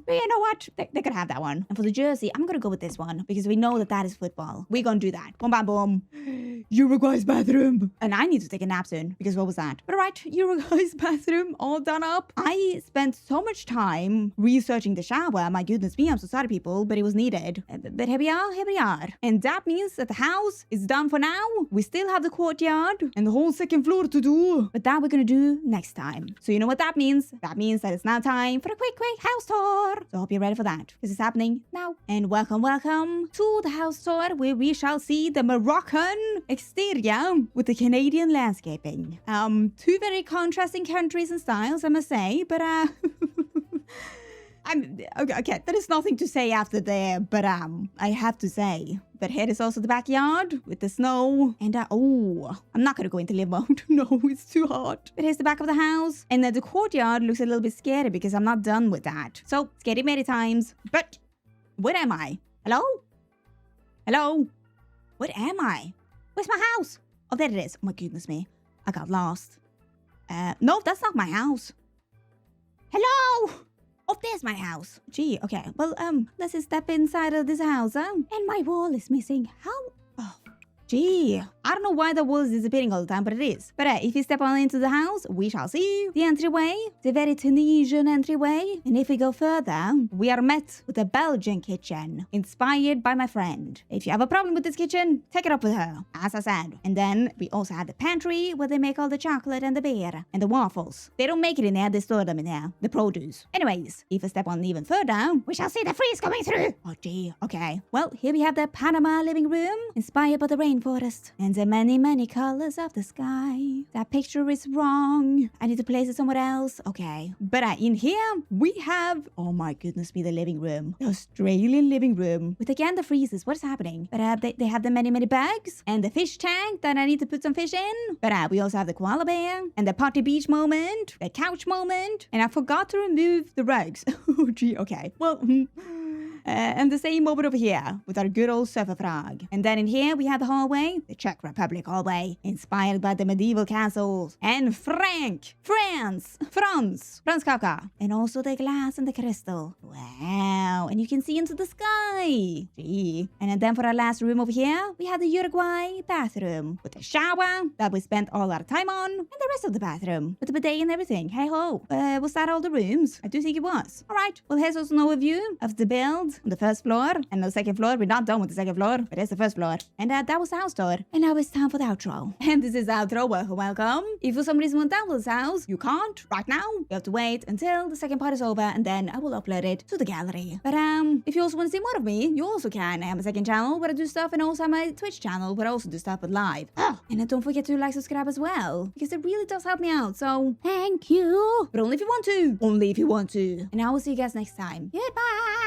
S1: But you know what? They could have that one. And for the jersey, I'm gonna go with this one because we know that that is football. We're gonna do that. Boom, bam, boom. Uruguay's bathroom. And I need to take a nap soon because what was that? But alright, Uruguay's bathroom all done up. I spent so much time researching the shower. My goodness me, I'm so sorry, people, but it was needed. But here we are, here we are. And that means that the house is done for now. We still have the courtyard and the whole second floor to do. But that we're gonna do next time. So you know what that means? That means that it's now time for a quick house tour. So I hope you're ready for that because it's happening now. And welcome to the house tour where we shall see the Moroccan exterior with the Canadian landscaping. Two very contrasting countries and styles, I must say, but okay, there is nothing to say after there, but I have to say that here is also the backyard with the snow, and oh, I'm not gonna go into live mode. No, it's too hot. But here's the back of the house, and then the courtyard looks a little bit scary because I'm not done with that. So scary many times. But where am I? Hello? Hello? Where am I? Where's my house? Oh, there it is. Oh my goodness me, I got lost. No, that's not my house. Hello? Oh, there's my house. Gee, okay. Well, let's just step inside of this house, huh? And my wall is missing. How? Oh, gee. I don't know why the wall is disappearing all the time, but it is. But if you step on into the house, we shall see the entryway. The very Tunisian entryway. And if we go further, we are met with a Belgian kitchen, inspired by my friend. If you have a problem with this kitchen, take it up with her, as I said. And then we also have the pantry, where they make all the chocolate and the beer, and the waffles. They don't make it in there, they store them in there. The produce. Anyways, if I step on even further, we shall see the freeze coming through. Oh, gee. Okay. Well, here we have the Panama living room, inspired by the rainforest. And the many colors of the sky. That picture is wrong. I need to place it somewhere else. Okay. But in here, we have, oh my goodness me, the living room. The Australian living room. With again the freezes. What is happening? But they have the many bags. And the fish tank that I need to put some fish in. But we also have the koala bear. And the party beach moment. The couch moment. And I forgot to remove the rugs. Oh gee, okay. Well, and the same moment over here with our good old surfer frog. And then in here we have the hallway, the Czech Republic hallway, inspired by the medieval castles. And France Kafka. And also the glass and the crystal. Wow, and you can see into the sky. Gee. And then for our last room over here, we have the Uruguay bathroom with the shower that we spent all our time on, and the rest of the bathroom with the bidet and everything. Hey ho. Was that all the rooms? I do think it was. Alright, well here's also an overview of the build on the first floor and the second floor. We're not done with the second floor, but it's the first floor. And that was the house tour. And now it's time for the outro. And this is the outro. Welcome. If for some reason you want to download this house, you can't right now. You have to wait until the second part is over, and then I will upload it to the gallery. But if you also want to see more of me, you also can. I have a second channel where I do stuff, and also have my Twitch channel where I also do stuff live. Oh, and then don't forget to like, subscribe as well, because it really does help me out. So thank you. But only if you want to. Only if you want to. And I will see you guys next time. Goodbye.